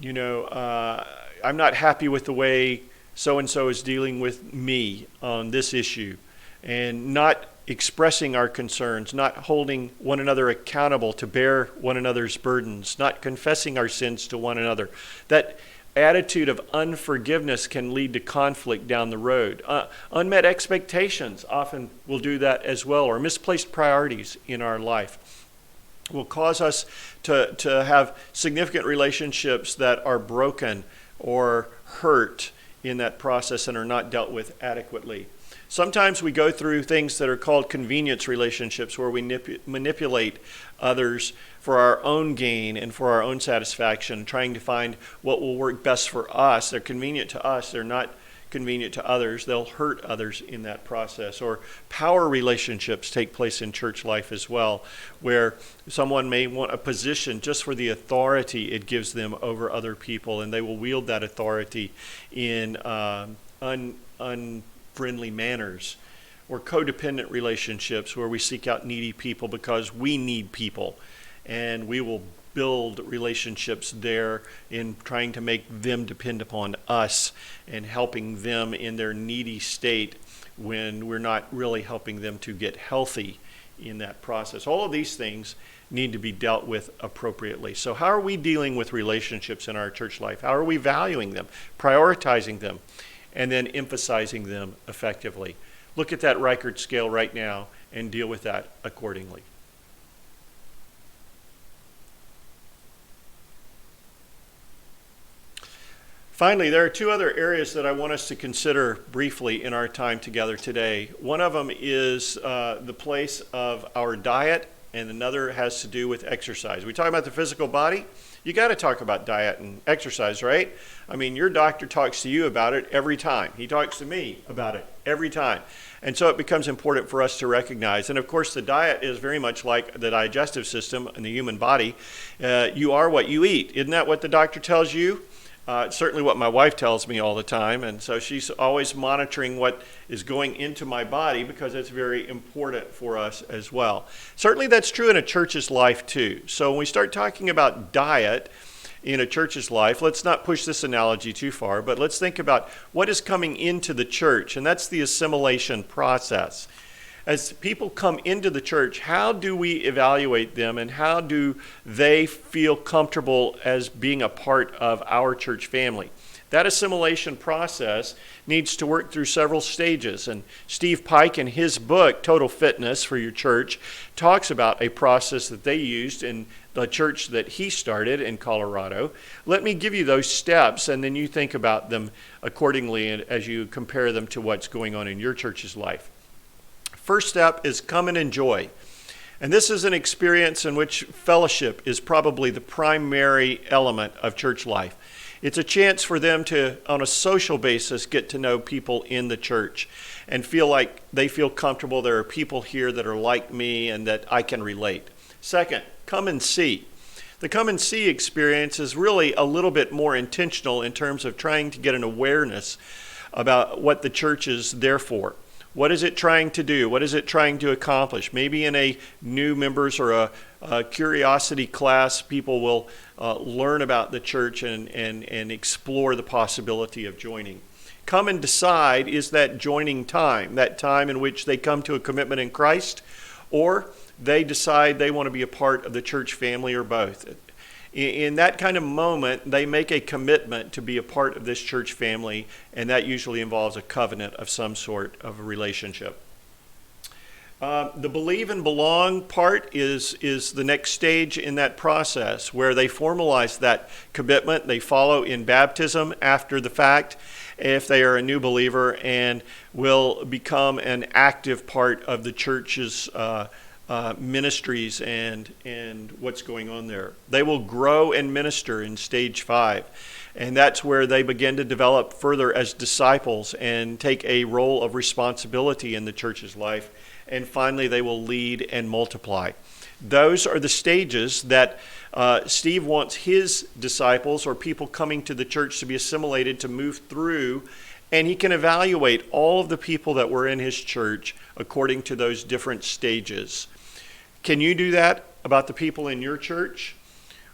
I'm not happy with the way so-and-so is dealing with me on this issue, and not expressing our concerns, not holding one another accountable to bear one another's burdens, not confessing our sins to one another. That attitude of unforgiveness can lead to conflict down the road. Unmet expectations often will do that as well, or misplaced priorities in our life will cause us to have significant relationships that are broken or hurt in that process and are not dealt with adequately. Sometimes we go through things that are called convenience relationships, where we manipulate others for our own gain and for our own satisfaction, trying to find what will work best for us. They're convenient to us, they're not convenient to others. They'll hurt others in that process. Or power relationships take place in church life as well, where someone may want a position just for the authority it gives them over other people, and they will wield that authority in unfriendly manners. Or codependent relationships, where we seek out needy people because we need people, and we will build relationships there in trying to make them depend upon us and helping them in their needy state when we're not really helping them to get healthy in that process. All of these things need to be dealt with appropriately. So how are we dealing with relationships in our church life? How are we valuing them, prioritizing them, and then emphasizing them effectively? Look at that Rickert scale right now and deal with that accordingly. Finally, there are two other areas that I want us to consider briefly in our time together today. One of them is the place of our diet, and another has to do with exercise. We talk about the physical body. You got to talk about diet and exercise, right? I mean, your doctor talks to you about it every time. He talks to me about it every time. And so it becomes important for us to recognize. And of course, the diet is very much like the digestive system in the human body. You are what you eat. Isn't that what the doctor tells you? It's certainly what my wife tells me all the time, and so she's always monitoring what is going into my body because it's very important for us as well. Certainly that's true in a church's life too. So when we start talking about diet in a church's life, let's not push this analogy too far, but let's think about what is coming into the church, and that's the assimilation process. As people come into the church, how do we evaluate them and how do they feel comfortable as being a part of our church family? That assimilation process needs to work through several stages. And Steve Pike, in his book, Total Fitness for Your Church, talks about a process that they used in the church that he started in Colorado. Let me give you those steps, and then you think about them accordingly as you compare them to what's going on in your church's life. First step is come and enjoy. And this is an experience in which fellowship is probably the primary element of church life. It's a chance for them to, on a social basis, get to know people in the church and feel like they feel comfortable. There are people here that are like me and that I can relate. Second, come and see. The come and see experience is really a little bit more intentional in terms of trying to get an awareness about what the church is there for. What is it trying to do? What is it trying to accomplish? Maybe in a new members or a curiosity class, people will learn about the church and explore the possibility of joining. Come and decide is that joining time, that time in which they come to a commitment in Christ, or they decide they want to be a part of the church family, or both. In that kind of moment, they make a commitment to be a part of this church family, and that usually involves a covenant of some sort of a relationship. The believe and belong part is the next stage in that process, where they formalize that commitment. They follow in baptism after the fact, if they are a new believer, and will become an active part of the church's ministries and what's going on there. They will grow and minister in stage 5. And that's where they begin to develop further as disciples and take a role of responsibility in the church's life. And finally, they will lead and multiply. Those are the stages that Steve wants his disciples or people coming to the church to be assimilated to move through. And he can evaluate all of the people that were in his church according to those different stages. Can you do that about the people in your church?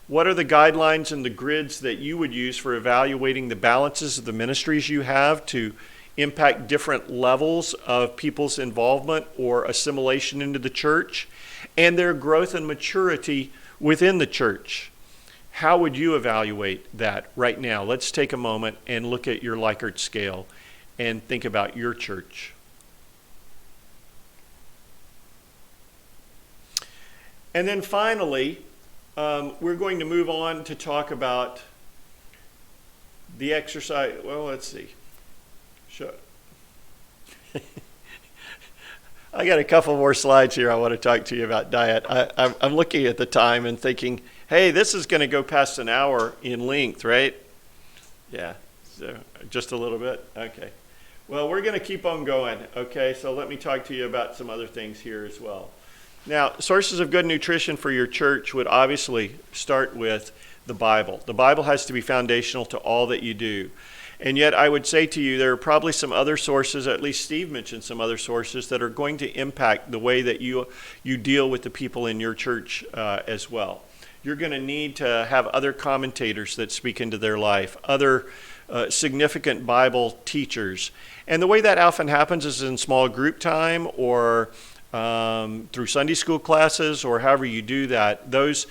What are the guidelines and the grids that you would use for evaluating the balances of the ministries you have to impact different levels of people's involvement or assimilation into the church and their growth and maturity within the church? How would you evaluate that right now? Let's take a moment and look at your Likert scale and think about your church. And then finally, we're going to move on to talk about the exercise. Well, let's see. I got a couple more slides here I want to talk to you about diet. I'm looking at the time and thinking, hey, this is going to go past an hour in length, right? Yeah, so just a little bit. Okay. Well, we're going to keep on going. Okay, so let me talk to you about some other things here as well. Now, sources of good nutrition for your church would obviously start with the Bible. The Bible has to be foundational to all that you do. And yet I would say to you, there are probably some other sources, at least Steve mentioned some other sources, that are going to impact the way that you deal with the people in your church as well. You're going to need to have other commentators that speak into their life, other significant Bible teachers. And the way that often happens is in small group time or through Sunday school classes or however you do that, those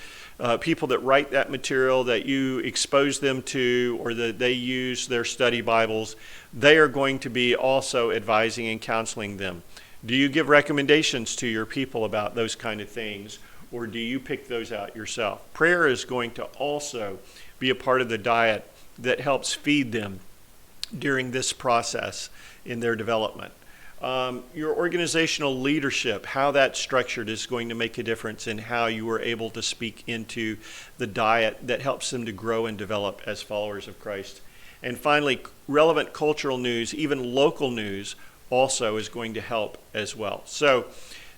people that write that material that you expose them to or that they use their study Bibles, they are going to be also advising and counseling them. Do you give recommendations to your people about those kind of things, or do you pick those out yourself? Prayer is going to also be a part of the diet that helps feed them during this process in their development. Your organizational leadership, how that's structured, is going to make a difference in how you are able to speak into the diet that helps them to grow and develop as followers of Christ. And finally, relevant cultural news, even local news, also is going to help as well. So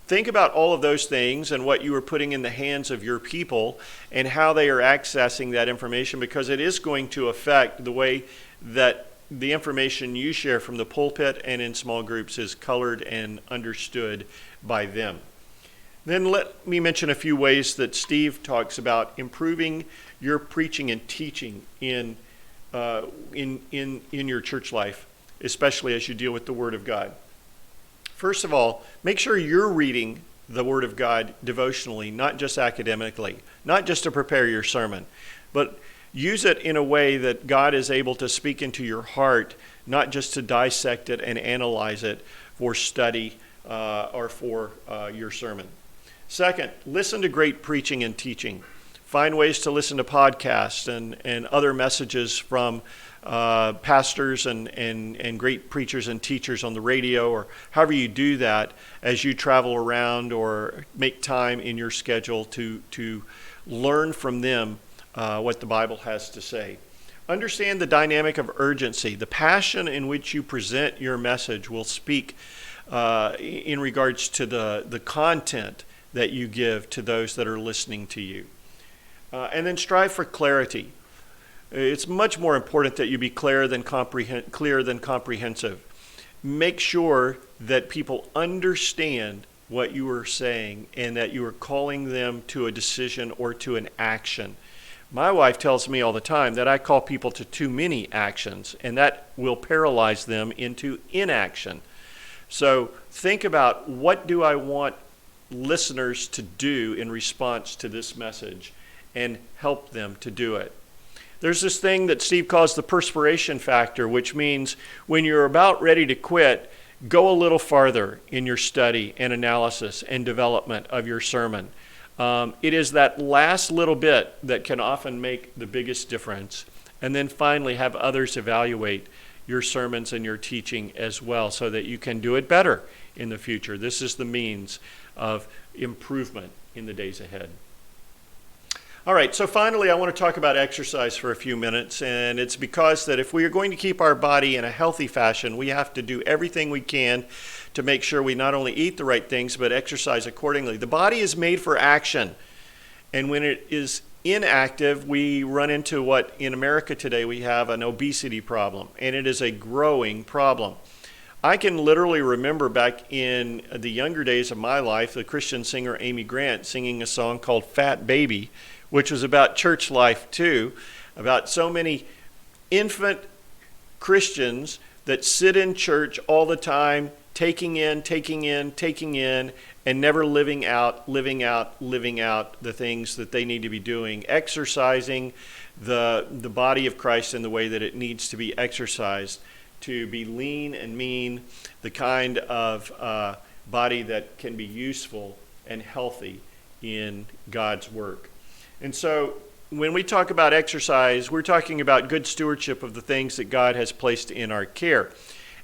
think about all of those things and what you are putting in the hands of your people and how they are accessing that information, because it is going to affect the way that the information you share from the pulpit and in small groups is colored and understood by them. Then let me mention a few ways that Steve talks about improving your preaching and teaching in your church life, especially as you deal with the Word of God. First of all, make sure you're reading the Word of God devotionally, not just academically, not just to prepare your sermon, but use it in a way that God is able to speak into your heart, not just to dissect it and analyze it for study or for your sermon. Second, listen to great preaching and teaching. Find ways to listen to podcasts and other messages from pastors and great preachers and teachers on the radio, or however you do that as you travel around or make time in your schedule to learn from them what the Bible has to say. Understand the dynamic of urgency. The passion in which you present your message will speak in regards to the content that you give to those that are listening to you. And then strive for clarity. It's much more important that you be clear than comprehensive. Make sure that people understand what you are saying and that you are calling them to a decision or to an action. My wife tells me all the time that I call people to too many actions, and that will paralyze them into inaction. So think about, what do I want listeners to do in response to this message, and help them to do it. There's this thing that Steve calls the perspiration factor, which means when you're about ready to quit, go a little farther in your study and analysis and development of your sermon. It is that last little bit that can often make the biggest difference. And then finally, have others evaluate your sermons and your teaching as well, so that you can do it better in the future. This is the means of improvement in the days ahead. All right, so finally I want to talk about exercise for a few minutes, and it's because that if we are going to keep our body in a healthy fashion, we have to do everything we can to make sure we not only eat the right things, but exercise accordingly. The body is made for action, and when it is inactive, we run into what in America today we have an obesity problem, and it is a growing problem. I can literally remember back in the younger days of my life, the Christian singer Amy Grant singing a song called Fat Baby, which was about church life too, about so many infant Christians that sit in church all the time, taking in, and never living out the things that they need to be doing, exercising the body of Christ in the way that it needs to be exercised, to be lean and mean, the kind of body that can be useful and healthy in God's work. And so when we talk about exercise, we're talking about good stewardship of the things that God has placed in our care.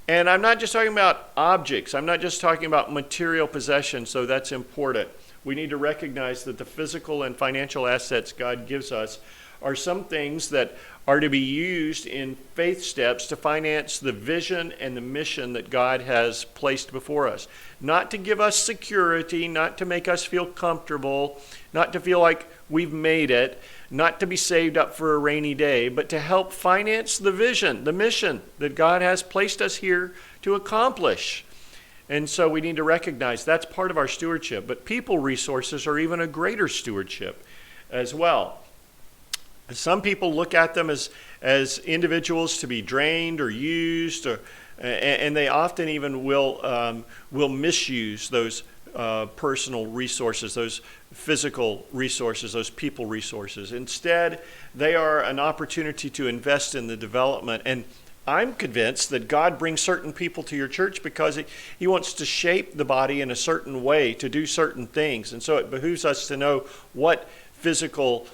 And I'm not just talking about objects. I'm not just talking about material possessions, so that's important. We need to recognize that the physical and financial assets God gives us are some things that are to be used in faith steps to finance the vision and the mission that God has placed before us. Not to give us security, not to make us feel comfortable, not to feel like we've made it, not to be saved up for a rainy day, but to help finance the vision, the mission that God has placed us here to accomplish. And so we need to recognize that's part of our stewardship. But people resources are even a greater stewardship as well. Some people look at them as individuals to be drained or used, and they often even will misuse those personal resources, those physical resources, those people resources. Instead, they are an opportunity to invest in the development. And I'm convinced that God brings certain people to your church because he wants to shape the body in a certain way to do certain things. And so it behooves us to know what physical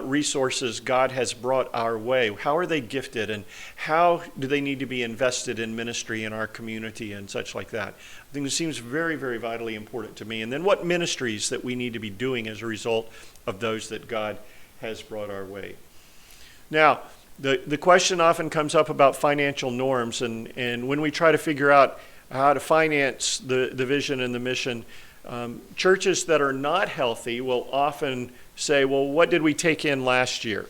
resources God has brought our way. How are they gifted, and how do they need to be invested in ministry in our community and such like that? I think it seems very, very vitally important to me. And then what ministries that we need to be doing as a result of those that God has brought our way. Now, the question often comes up about financial norms, and when we try to figure out how to finance the vision and the mission, churches that are not healthy will often say, well, what did we take in last year?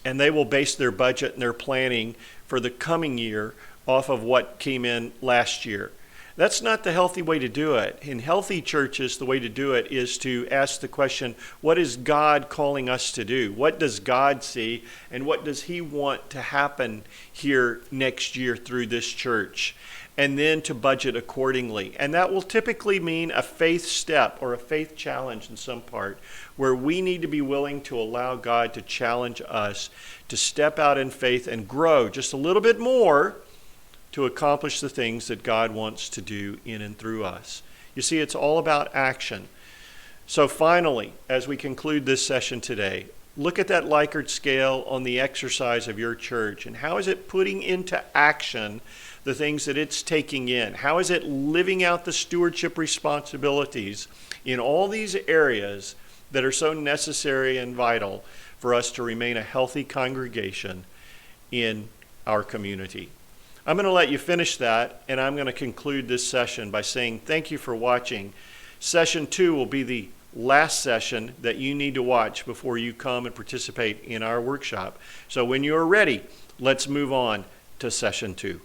And they will base their budget and their planning for the coming year off of what came in last year. That's not the healthy way to do it. In healthy churches, the way to do it is to ask the question, what is God calling us to do? What does God see, and what does he want to happen here next year through this church? And then to budget accordingly. And that will typically mean a faith step or a faith challenge in some part, where we need to be willing to allow God to challenge us to step out in faith and grow just a little bit more to accomplish the things that God wants to do in and through us. You see, it's all about action. So finally, as we conclude this session today, look at that Likert scale on the exercise of your church, and how is it putting into action the things that it's taking in? How is it living out the stewardship responsibilities in all these areas that are so necessary and vital for us to remain a healthy congregation in our community? I'm going to let you finish that, and I'm going to conclude this session by saying thank you for watching. Session 2 will be the last session that you need to watch before you come and participate in our workshop. So when you're ready, let's move on to session 2.